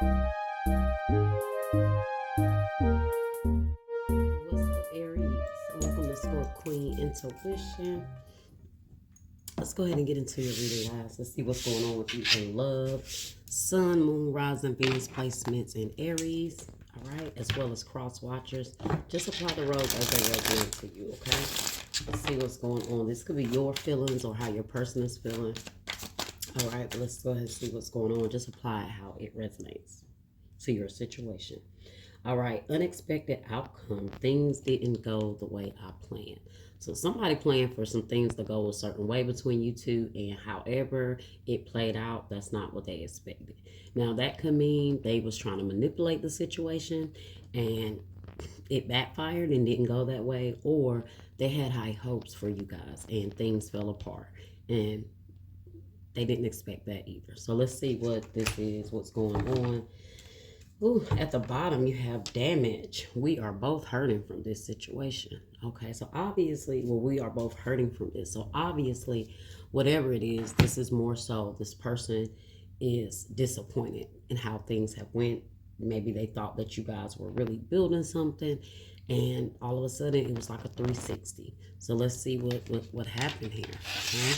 What's up, Aries? Welcome to Scorp Queen Intuition. Let's go ahead and get into your reading, guys. Let's see what's going on with you in love. Sun, Moon, Rising, Venus placements in Aries. All right, as well as cross watchers. Just apply the robes as they resonate to you, okay? Let's see what's going on. This could be your feelings or how your person is feeling. All right, but let's go ahead and see what's going on. Just apply how it resonates to your situation. All right, unexpected outcome. Things didn't go the way I planned. So somebody planned for some things to go a certain way between you two, and however it played out, that's not what they expected. Now that could mean they was trying to manipulate the situation and it backfired and didn't go that way, or they had high hopes for you guys and things fell apart and they didn't expect that either. So let's see what this is, what's going on. Ooh, at the bottom, you have damage. We are both hurting from this situation. Okay, so obviously, well, we are both hurting from this. So obviously, whatever it is, this is more so this person is disappointed in how things have went. Maybe they thought that you guys were really building something, and all of a sudden, it was like a 360. So let's see what happened here. Okay?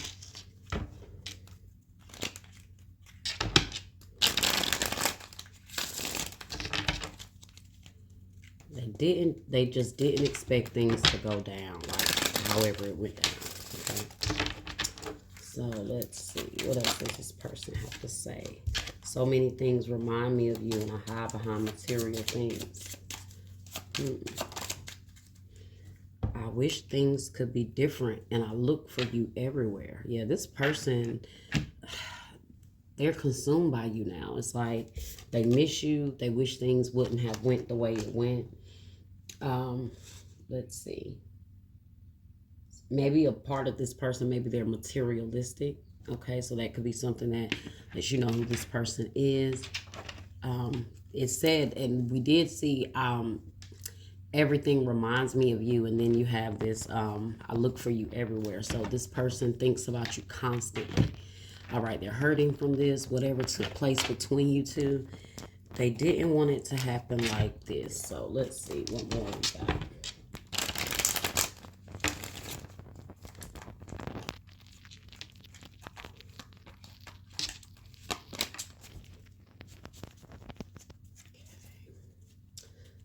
They just didn't expect things to go down like however it went down. Okay, so let's see, what else does this person have to say? So many things remind me of you, and I hide behind material things. I wish things could be different, and I look for you everywhere. Yeah, this person, they're consumed by you now. It's like they miss you. They wish things wouldn't have went the way it went. Let's see. Maybe a part of this person, maybe they're materialistic. Okay, so that could be something that you know who this person is. It said, and we did see, everything reminds me of you, and then you have this, I look for you everywhere. So this person thinks about you constantly. All right, they're hurting from this, whatever took place between you two. They didn't want it to happen like this. So let's see what more we got.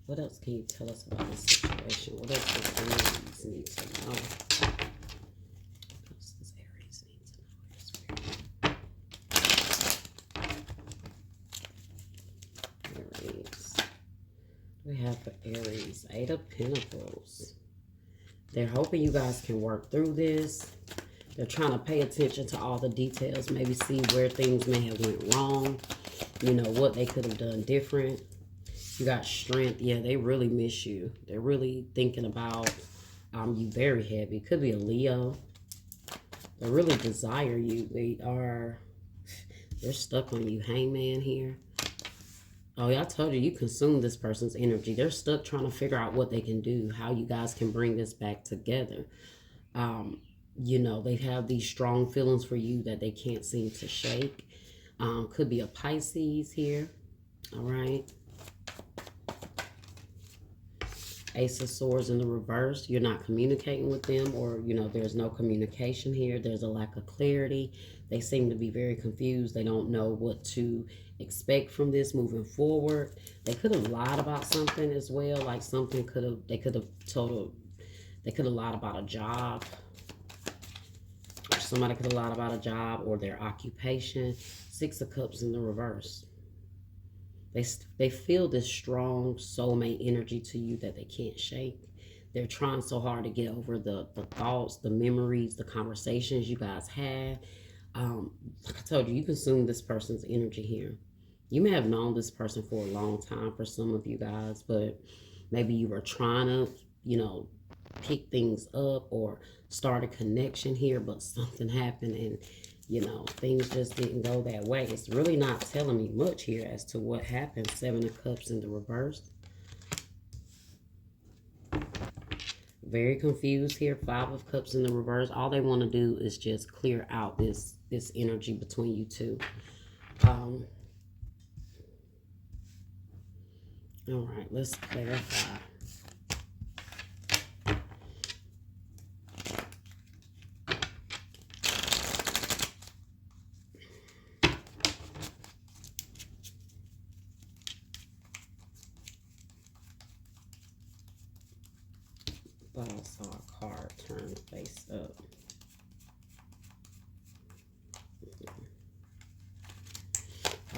What else can you tell us about this situation? What else does Aries need to know? What else does Aries need to know? Aries. We have for Aries, 8 of Pentacles. They're hoping you guys can work through this. They're trying to pay attention to all the details, maybe see where things may have went wrong, you know, what they could have done different. You got strength. Yeah, they really miss you. They're really thinking about you very heavy. Could be a Leo. They really desire you. They're stuck on you. Hangman here. Oh, yeah, I told you, you consume this person's energy. They're stuck trying to figure out what they can do, how you guys can bring this back together. You know, they have these strong feelings for you that they can't seem to shake. Could be a Pisces here. All right. Ace of Swords in the reverse. You're not communicating with them, or, you know, there's no communication here. There's a lack of clarity. They seem to be very confused. They don't know what to expect from this moving forward. They could have lied about something as well. Like something they could have lied about a job. Or somebody could have lied about a job or their occupation. 6 of Cups in the reverse. They feel this strong soulmate energy to you that they can't shake. They're trying so hard to get over the thoughts, the memories, the conversations you guys had. Like I told you, you consume this person's energy here. You may have known this person for a long time for some of you guys, but maybe you were trying to, you know, pick things up or start a connection here, but something happened and, you know, things just didn't go that way. It's really not telling me much here as to what happened. 7 of Cups in the reverse. Very confused here. 5 of Cups in the reverse. All they want to do is just clear out this energy between you two. All right, let's clarify. But I saw a card turn face up.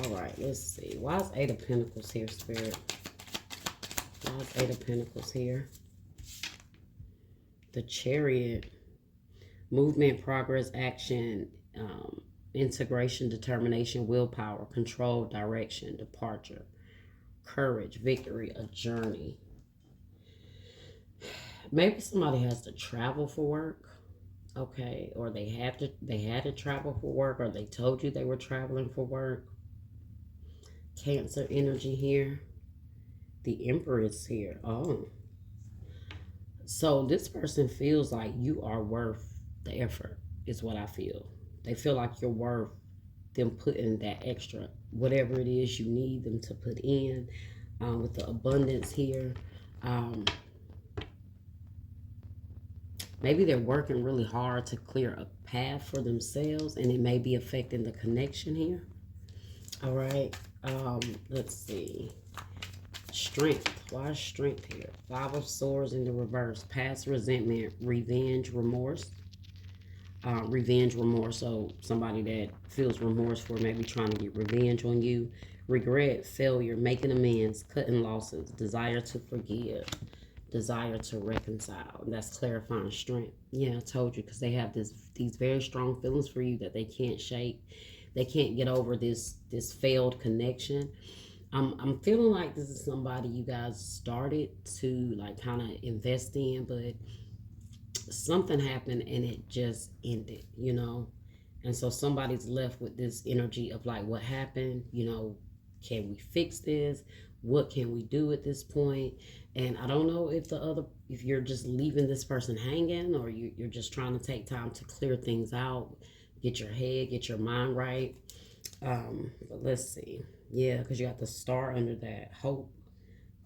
All right, let's see. Why is Eight of Pentacles here, Spirit? Why is Eight of Pentacles here? The Chariot. Movement, progress, action, integration, determination, willpower, control, direction, departure, courage, victory, a journey. Maybe somebody has to travel for work. Okay, or they had to travel for work, or they told you they were traveling for work. Cancer energy here. The Empress here. Oh. So this person feels like you are worth the effort, is what I feel. They feel like you're worth them putting that extra, whatever it is you need them to put in, with the abundance here. Maybe they're working really hard to clear a path for themselves, and it may be affecting the connection here. All right. Let's see. Strength. Why is strength here? Five of Swords in the reverse. Past resentment, revenge, remorse. Revenge, remorse. So somebody that feels remorse for maybe trying to get revenge on you. Regret, failure, making amends, cutting losses, desire to forgive, desire to reconcile. And that's clarifying strength. Yeah, I told you, because they have these very strong feelings for you that they can't shake. They can't get over this failed connection. I'm feeling like this is somebody you guys started to like kind of invest in, but something happened and it just ended, you know? And so somebody's left with this energy of like, what happened? You know, can we fix this? What can we do at this point? And I don't know if you're just leaving this person hanging, or you're just trying to take time to clear things out, get your head, get your mind right. But let's see. Yeah, because you got the star under that. Hope,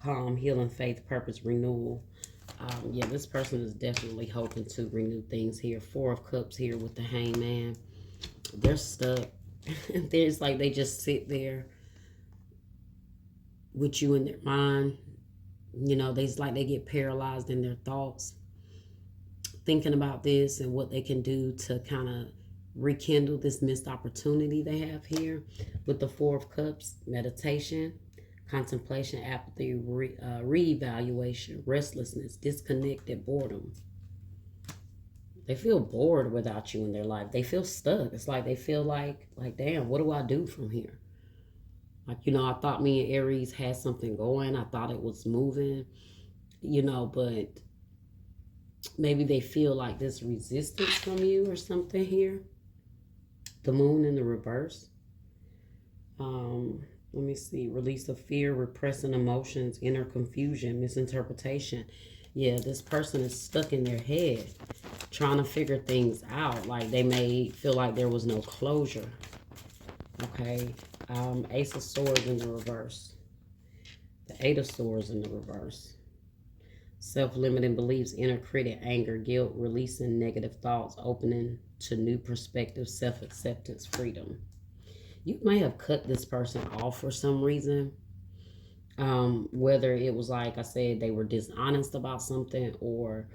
calm, healing, faith, purpose, renewal. Yeah, this person is definitely hoping to renew things here. Four of Cups here with the Hangman. They're stuck. There's like they just sit there with you in their mind. You know, they get paralyzed in their thoughts, thinking about this and what they can do to kind of rekindle this missed opportunity they have here. With the Four of Cups, meditation, contemplation, apathy, reevaluation, restlessness, disconnected, boredom. They feel bored without you in their life. They feel stuck. It's like they feel like damn, what do I do from here? Like, you know, I thought me and Aries had something going. I thought it was moving, you know, but maybe they feel like this resistance from you or something here. The Moon in the reverse. Let me see. Release of fear, repressing emotions, inner confusion, misinterpretation. Yeah, this person is stuck in their head trying to figure things out. Like they may feel like there was no closure. Okay. Ace of Swords in the reverse. The Eight of Swords in the reverse. Self-limiting beliefs, inner critic, anger, guilt, releasing negative thoughts, opening to new perspectives, self-acceptance, freedom. You may have cut this person off for some reason. Whether it was, like I said, they were dishonest about something, or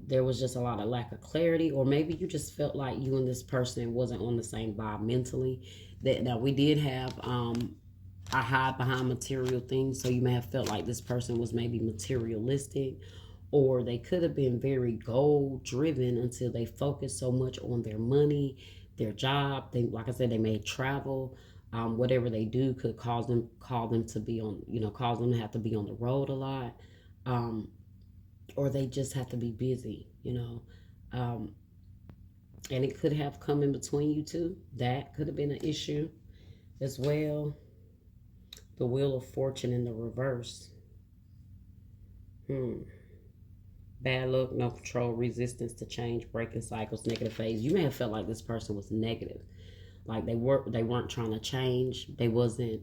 there was just a lot of lack of clarity, or maybe you just felt like you and this person wasn't on the same vibe mentally. Now, we did have I hide behind material things, so you may have felt like this person was maybe materialistic, or they could have been very goal driven until they focused so much on their money, their job. They, like I said, they may travel. Whatever they do could cause them to be on, cause them to have to be on the road a lot, or they just have to be busy, and it could have come in between you two. That could have been an issue as well. The Wheel of Fortune in the reverse. Bad luck, no control, resistance to change, breaking cycles, negative phase. You may have felt like this person was negative. Like they weren't trying to change. They wasn't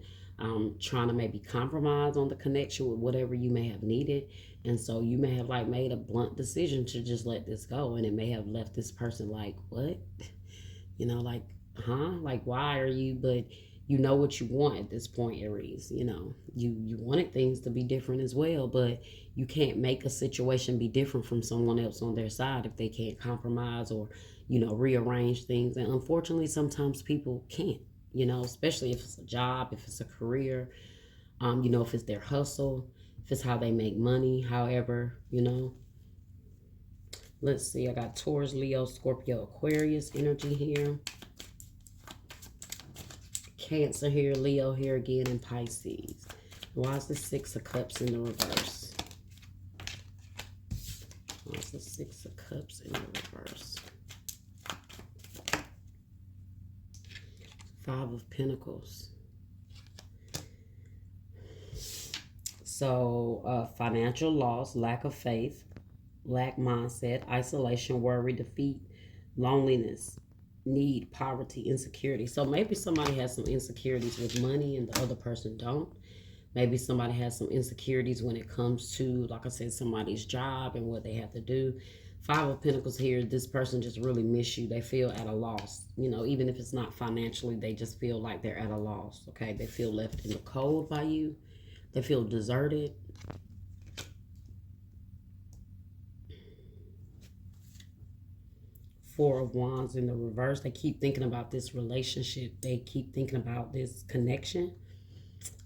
trying to maybe compromise on the connection with whatever you may have needed. And so you may have like made a blunt decision to just let this go. And it may have left this person like, what? Like, huh? Like, why are you? But you know what you want at this point, Aries. You wanted things to be different as well, but you can't make a situation be different from someone else on their side if they can't compromise or, rearrange things. And unfortunately, sometimes people can't, especially if it's a job, if it's a career, if it's their hustle, if it's how they make money, however, Let's see, I got Taurus, Leo, Scorpio, Aquarius energy here. Cancer here, Leo here again, and Pisces. Why is the Six of Cups in the reverse? Why is the Six of Cups in the reverse? Five of Pentacles. So, financial loss, lack of faith, lack mindset, isolation, worry, defeat, loneliness, need, poverty, insecurity. So maybe somebody has some insecurities with money and the other person don't. Maybe somebody has some insecurities when it comes to, like I said, somebody's job and what they have to do. Five of Pentacles here, this person just really miss you. They feel at a loss. Even if it's not financially, they just feel like they're at a loss, okay? They feel left in the cold by you. They feel deserted. Four of Wands in the reverse. They keep thinking about this relationship. They keep thinking about this connection.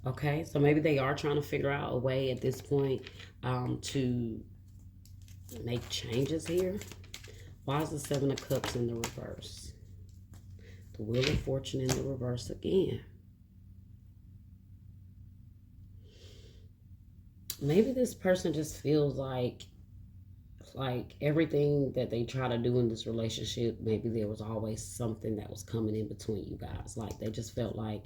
Okay, so maybe they are trying to figure out a way at this point to make changes here. Why is the Seven of Cups in the reverse? The Wheel of Fortune in the reverse again. Maybe this person just feels like everything that they try to do in this relationship, maybe there was always something that was coming in between you guys. Like they just felt like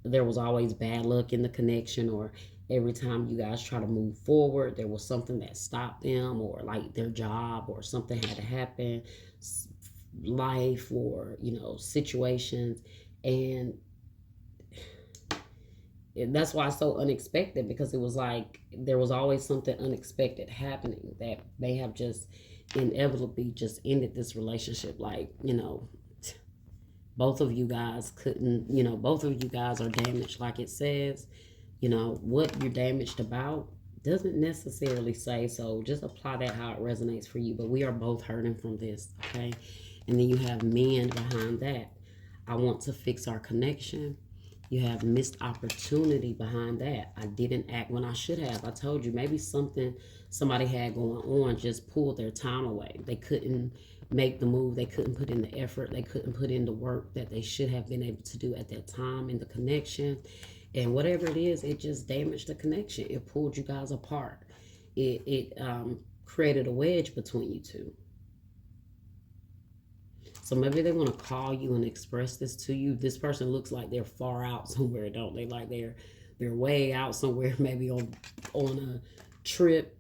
there was always bad luck in the connection, or every time you guys try to move forward, there was something that stopped them, or like their job or something had to happen, life or, situations. And that's why it's so unexpected, because it was like there was always something unexpected happening that may have just inevitably just ended this relationship. Like, both of you guys couldn't, both of you guys are damaged, like it says. What you're damaged about doesn't necessarily say, so just apply that how it resonates for you. But we are both hurting from this, okay? And then you have men behind that. I want to fix our connection. You have missed opportunity behind that. I didn't act when I should have. I told you, maybe something somebody had going on just pulled their time away. They couldn't make the move. They couldn't put in the effort. They couldn't put in the work that they should have been able to do at that time in the connection. And whatever it is, it just damaged the connection. It pulled you guys apart. It created a wedge between you two. So maybe they want to call you and express this to you. This person looks like they're far out somewhere, don't they? Like they're way out somewhere, maybe on a trip.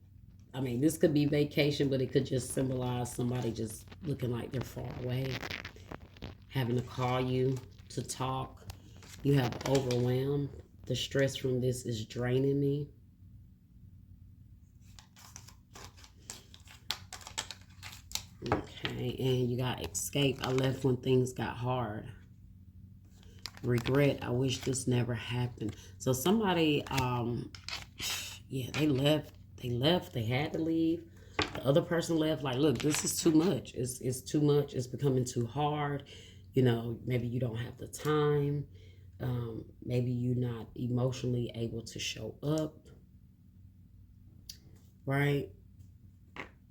I mean, this could be vacation, but it could just symbolize somebody just looking like they're far away, having to call you to talk. You have overwhelmed. The stress from this is draining me. Okay, and you got escape. I left when things got hard. Regret. I wish this never happened. So somebody, yeah, they left. They had to leave. The other person left. Like, look, this is too much. It's too much. It's becoming too hard. Maybe you don't have the time. Maybe you're not emotionally able to show up. Right?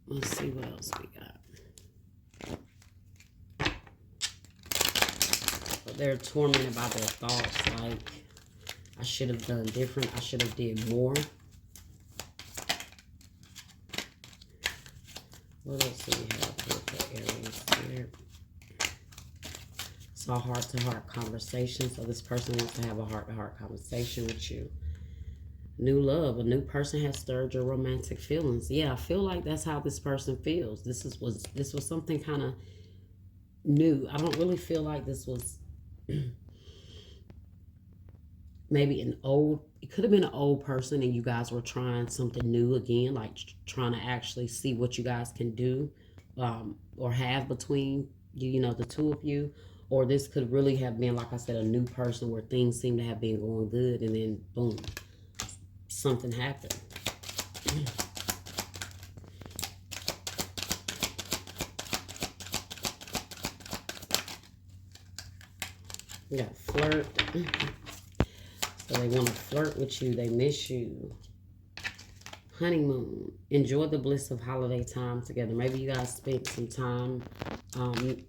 Let's see what else we got. They're tormented by their thoughts, like, I should have done different. I should have did more. What else do we have here for Aries here? It's a heart-to-heart conversation. So this person wants to have a heart-to-heart conversation with you. New love. A new person has stirred your romantic feelings. Yeah, I feel like that's how this person feels. This was something kind of new. I don't really feel like this was Maybe it could have been an old person and you guys were trying something new again, like trying to actually see what you guys can do, or have between the two of you. Or this could really have been, like I said, a new person where things seem to have been going good and then boom, something happened. You got flirt. So they want to flirt with you. They miss you. Honeymoon. Enjoy the bliss of holiday time together. Maybe you guys spent some time.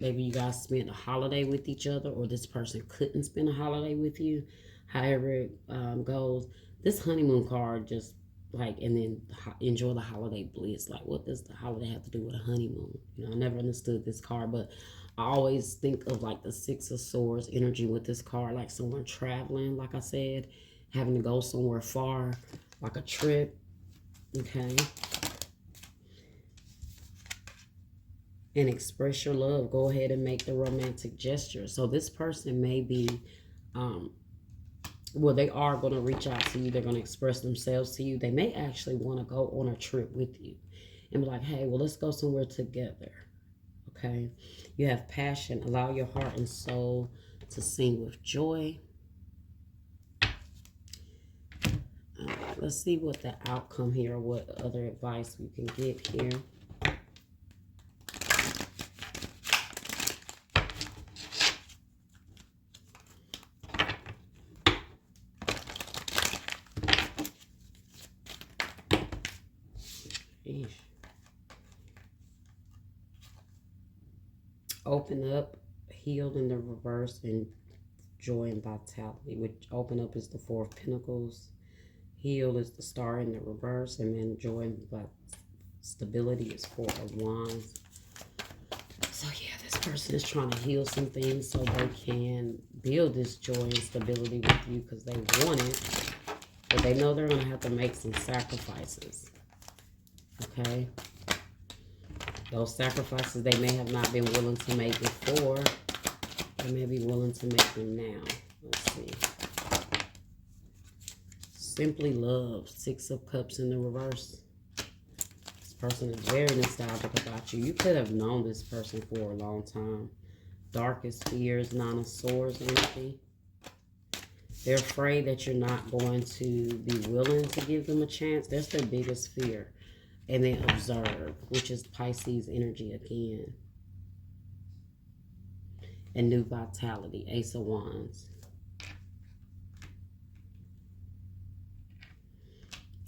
Maybe you guys spent a holiday with each other, or this person couldn't spend a holiday with you. However it goes. This honeymoon card just like, and then enjoy the holiday bliss. Like, what does the holiday have to do with a honeymoon? I never understood this card, but I always think of like the Six of Swords energy with this card, like someone traveling, like I said, having to go somewhere far, like a trip. Okay. And express your love. Go ahead and make the romantic gesture. So this person may be, well, they are going to reach out to you. They're going to express themselves to you. They may actually want to go on a trip with you and be like, hey, well, let's go somewhere together. Okay. You have passion. Allow your heart and soul to sing with joy. Let's see what the outcome here, or what other advice we can get here. Eesh. Open up, healed in the reverse, and joy and vitality. Which open up is the Four of Pentacles. Heal is the Star in the reverse, and then joy and stability is Four of Wands. So yeah, this person is trying to heal some things so they can build this joy and stability with you because they want it, but they know they're going to have to make some sacrifices. Okay? Those sacrifices they may have not been willing to make before. They may be willing to make them now. Let's see. Simply love. Six of Cups in the reverse. This person is very nostalgic about you. You could have known this person for a long time. Darkest fears, Nine of Swords energy. They're afraid that you're not going to be willing to give them a chance. That's their biggest fear. And then observe, which is Pisces energy again. And new vitality, Ace of Wands.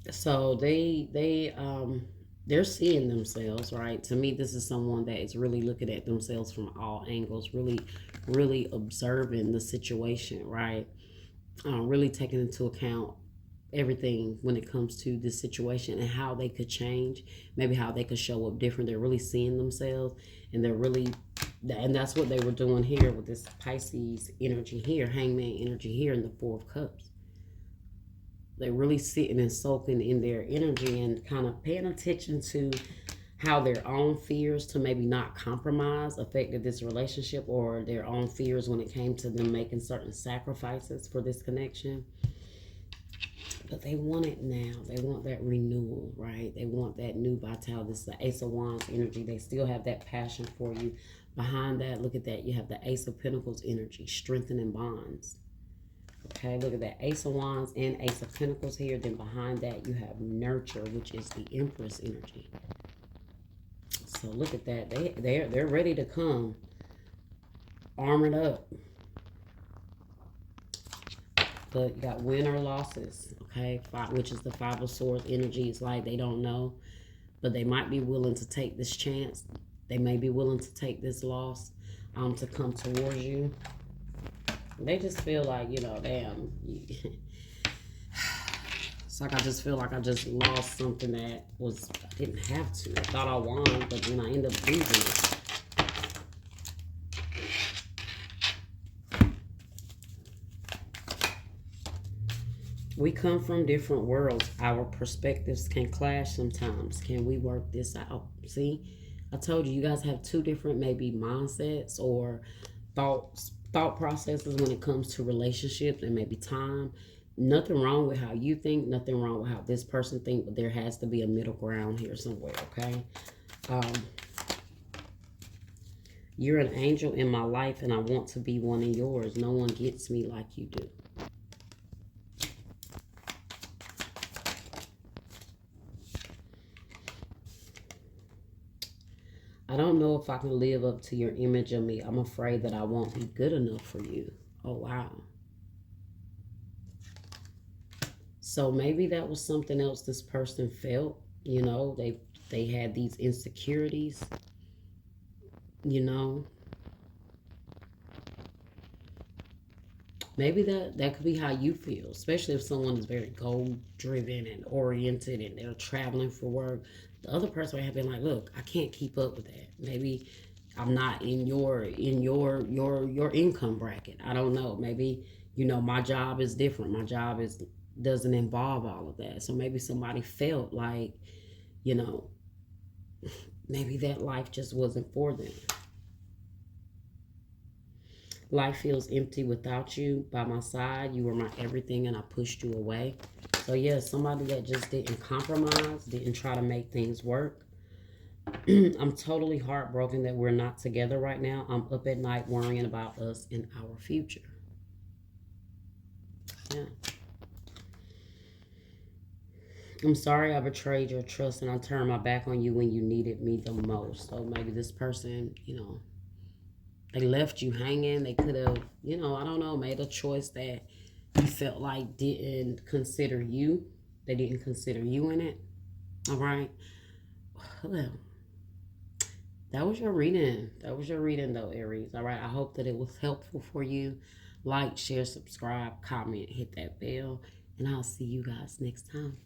So they're seeing themselves, right? To me, this is someone that is really looking at themselves from all angles, really observing the situation, right? Really taking into account everything when it comes to this situation and how they could change, maybe how they could show up different. They're really seeing themselves, and and that's what they were doing here with this Pisces energy here, Hangman energy here in the Four of Cups. They're really sitting and soaking in their energy and kind of paying attention to how their own fears to maybe not compromise affected this relationship, or their own fears when it came to them making certain sacrifices for this connection. But they want it now. They want that renewal, right? They want that new vitality. This is the Ace of Wands energy. They still have that passion for you. Behind that, look at that. You have the Ace of Pentacles energy, strengthening bonds. Okay, look at that. Ace of Wands and Ace of Pentacles here. Then behind that, you have nurture, which is the Empress energy. So look at that. They're ready to come. Armored up. But you got win or losses. Okay, which is the Five of Swords energy. It's like they don't know, but they might be willing to take this chance. They may be willing to take this loss to come towards you. They just feel like, damn. It's like I just feel like I just lost something that I didn't have to. I thought I won, but then I end up losing it. We come from different worlds. Our perspectives can clash sometimes. Can we work this out? See, I told you, you guys have two different maybe mindsets or thoughts thought processes when it comes to relationships and maybe time. Nothing wrong with how you think, nothing wrong with how this person think, but there has to be a middle ground here somewhere, okay? Um, you're an angel in my life, and I want to be one of yours. No one gets me like you do. I don't know if I can live up to your image of me. I'm afraid that I won't be good enough for you. Oh, wow. So maybe that was something else this person felt. You know, they had these insecurities, you know. Maybe that could be how you feel, especially if someone is very goal driven and oriented and they're traveling for work. The other person might have been like, look, I can't keep up with that. Maybe I'm not in your income bracket. I don't know. Maybe, my job is different. My job is doesn't involve all of that. So maybe somebody felt like, you know, maybe that life just wasn't for them. Life feels empty without you by my side. You were my everything and I pushed you away. So yeah, somebody that just didn't compromise, didn't try to make things work. I'm totally heartbroken that we're not together right now. I'm up at night worrying about us and our future. Yeah. I'm sorry I betrayed your trust and I turned my back on you when you needed me the most. So maybe this person, they left you hanging. They could have, I don't know, made a choice that you felt like didn't consider you. They didn't consider you in it. All right. Well, that was your reading. That was your reading, though, Aries. All right. I hope that it was helpful for you. Like, share, subscribe, comment, hit that bell, and I'll see you guys next time.